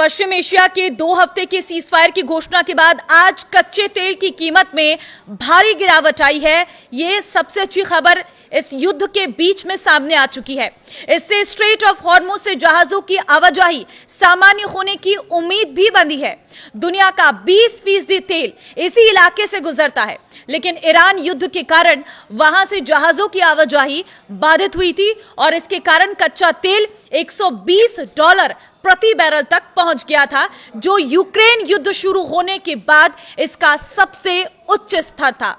पश्चिम Asia के 2 हफ्ते के सीजफायर की घोषणा के बाद आज कच्चे तेल की कीमत में भारी गिरावट आई है। ये सबसे अच्छी खबर इस युद्ध के बीच में सामने आ चुकी है। इससे स्ट्रेट ऑफ हॉर्मुज से जहाजों की आवाजाही सामान्य होने की उम्मीद भी बंधी है। दुनिया का 20% तेल इसी इलाके से गुजरता है, लेकिन ईरान युद्ध के कारण वहां से जहाजों की आवाजाही बाधित हुई थी और इसके कारण कच्चा तेल $120 प्रति बैरल तक पहुंच गया था, जो यूक्रेन युद्ध शुरू होने के बाद इसका सबसे उच्च स्तर था।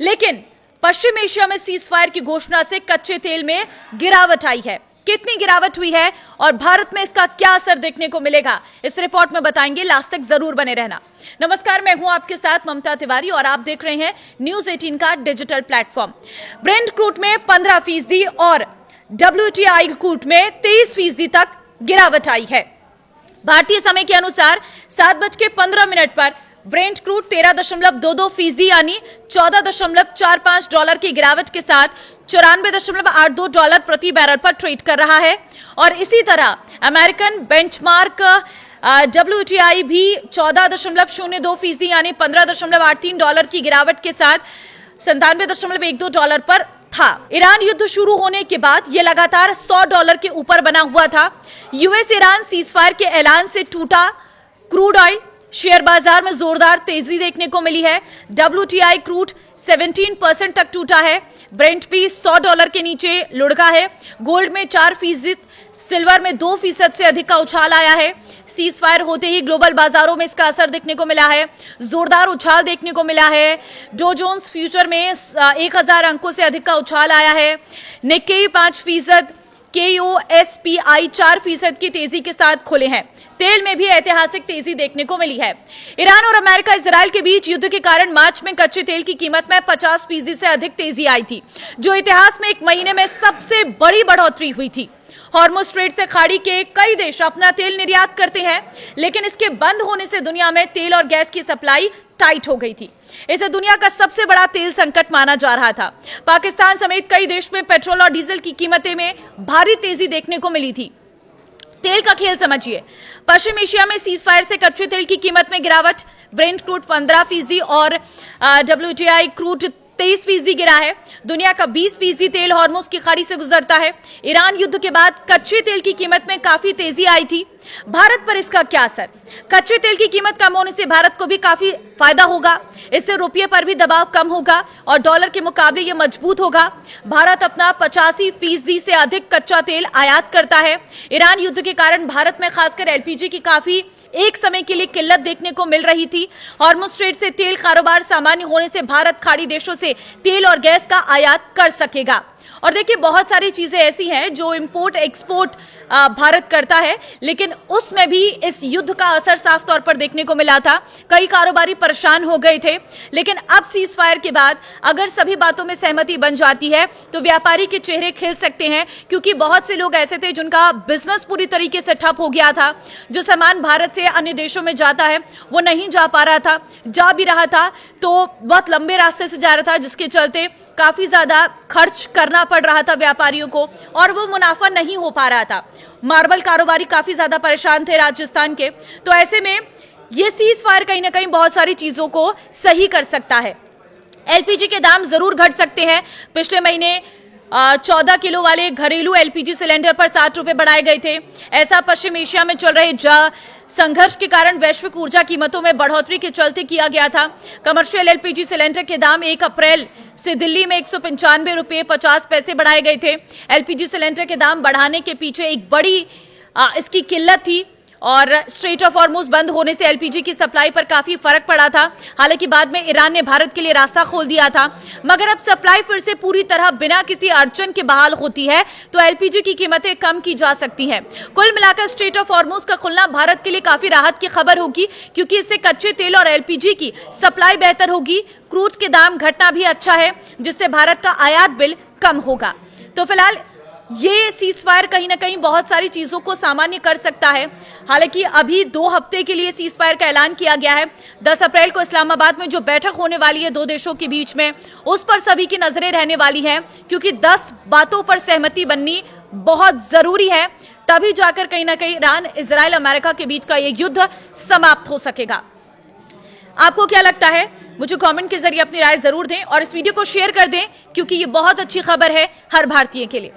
लेकिन पश्चिम एशिया में सीजफायर की घोषणा से कच्चे तेल में गिरावट आई है। कितनी गिरावट हुई है और भारत में इसका क्या असर देखने को मिलेगा, इस रिपोर्ट में बताएंगे। लास्ट तक जरूर बने रहना। नमस्कार, मैं हूं आपके साथ ममता तिवारी और आप देख रहे हैं न्यूज 18 का डिजिटल प्लेटफॉर्म। ब्रेंट क्रूड में 15% और WTI क्रूड में 23% तक गिरावट आई है। भारतीय समय के अनुसार 7:15 पर ब्रेंट क्रूड 13.22% यानी $14.45 की गिरावट के साथ $94.82 प्रति बैरल पर ट्रेड कर रहा है। और इसी तरह अमेरिकन बेंचमार्क WTI भी 14.02% यानी $15.83 की गिरावट के साथ $97.12 पर था। ईरान युद्ध शुरू होने के बाद यह लगातार $100 के ऊपर बना हुआ था। यूएस ईरान सीजफायर के ऐलान से टूटा क्रूड ऑयल शेयर बाजार में जोरदार तेजी देखने को मिली है। WTI क्रूड 17% तक टूटा है। ब्रेंट भी $100 के नीचे लुढ़का है। गोल्ड में 4%, सिल्वर में 2% से अधिक का उछाल आया है। सीजफायर होते ही ग्लोबल बाजारों में इसका असर देखने को मिला है। जोरदार उछाल देखने को मिला है। डो जोन्स फ्यूचर में 1000 अंकों से अधिक का उछाल आया है। निक्केई 5%, KOSPI 4% की तेजी के साथ खुले हैं। तेल में भी ऐतिहासिक तेजी देखने को मिली है। ईरान और अमेरिका इजराइल के बीच युद्ध के कारण मार्च में कच्चे तेल की कीमत में 50% से अधिक तेजी आई थी, जो इतिहास में एक महीने में सबसे बड़ी बढ़ोतरी हुई थी। हॉर्मुज स्ट्रेट से खाड़ी के कई देश अपना तेल निर्यात करते हैं, लेकिन इसके बंद होने से दुनिया में तेल और गैस की सप्लाई टाइट हो गई थी। इसे दुनिया का सबसे बड़ा तेल संकट माना जा रहा था। पाकिस्तान समेत कई देश में पेट्रोल और डीजल की कीमतें में भारी तेजी देखने को मिली थी। तेल का खेल समझिए। पश्चिम एशिया में सीजफायर से कच्चे तेल की कीमत में गिरावट। ब्रेंट क्रूड 15% और WTI क्रूड 23% गिरा है। दुनिया का 20% तेल हॉर्मुज की खाड़ी से गुजरता है। ईरान युद्ध के बाद कच्चे तेल की कीमत में काफी तेजी आई थी। भारत पर इसका क्या असर? कच्चे तेल की कीमत कम होने से भारत को भी काफी फायदा होगा। इससे रुपये पर भी दबाव कम होगा और डॉलर के मुकाबले ये मजबूत होगा। भारत अपना 85% से अधिक कच्चा तेल आयात करता है। ईरान युद्ध के कारण भारत में खासकर LPG की काफी एक समय के लिए किल्लत देखने को मिल रही थी। हॉर्मुज स्ट्रेट से तेल कारोबार सामान्य होने से भारत खाड़ी देशों से तेल और गैस का आयात कर सकेगा। और देखिए, बहुत सारी चीजें ऐसी हैं जो इंपोर्ट एक्सपोर्ट भारत करता है, लेकिन उसमें भी इस युद्ध का असर साफ तौर पर देखने को मिला था। कई कारोबारी परेशान हो गए थे, लेकिन अब सीजफायर के बाद अगर सभी बातों में सहमति बन जाती है तो व्यापारी के चेहरे खिल सकते हैं, क्योंकि बहुत से लोग ऐसे थे जिनका बिजनेस पूरी तरीके से ठप हो गया था। जो सामान भारत से अन्य देशों में जाता है वो नहीं जा पा रहा था, जा भी रहा था तो बहुत लंबे रास्ते से जा रहा था, जिसके चलते काफी ज्यादा खर्च करना पड़ रहा था व्यापारियों को और वो मुनाफा नहीं हो पा रहा था। मार्बल कारोबारी काफी ज्यादा परेशान थे राजस्थान के। तो ऐसे में ये सीजफायर कहीं ना कहीं बहुत सारी चीजों को सही कर सकता है। LPG के दाम जरूर घट सकते हैं। पिछले महीने 14 किलो वाले घरेलू LPG सिलेंडर पर 60 रुपए बढ़ाए गए थे। ऐसा पश्चिम एशिया में चल रहे संघर्ष के कारण वैश्विक ऊर्जा कीमतों में बढ़ोतरी के चलते किया गया था। कमर्शियल LPG सिलेंडर के दाम 1 अप्रैल से दिल्ली में 195 रुपए 50 पैसे बढ़ाए गए थे। LPG सिलेंडर के दाम बढ़ाने के पीछे एक बड़ी इसकी किल्लत थी और स्ट्रेट ऑफ हॉर्मुज बंद होने से LPG की सप्लाई पर काफी फर्क पड़ा था। हालांकि बाद में ईरान ने भारत के लिए रास्ता खोल दिया था, मगर अब सप्लाई फिर से पूरी तरह बिना किसी अड़चन के बहाल होती है तो LPG की कीमतें कम की जा सकती हैं। कुल मिलाकर स्ट्रेट ऑफ हॉर्मुज का खुलना भारत के लिए काफी राहत की खबर होगी, क्योंकि इससे कच्चे तेल और LPG की सप्लाई बेहतर होगी। क्रूड के दाम घटना भी अच्छा है, जिससे भारत का आयात बिल कम होगा। तो फिलहाल ये सीजफायर कहीं ना कहीं बहुत सारी चीजों को सामान्य कर सकता है। हालांकि अभी 2 हफ्ते के लिए सीजफायर का ऐलान किया गया है। 10 अप्रैल को इस्लामाबाद में जो बैठक होने वाली है 2 देशों के बीच में, उस पर सभी की नजरें रहने वाली हैं, क्योंकि 10 बातों पर सहमति बननी बहुत जरूरी है तभी जाकर कहीं ना कहीं ईरान, इजराइल, अमेरिका के बीच का ये युद्ध समाप्त हो सकेगा। आपको क्या लगता है? मुझे कमेंट के जरिए अपनी राय जरूर दें और इस वीडियो को शेयर कर दें, क्योंकि ये बहुत अच्छी खबर है हर भारतीय के लिए।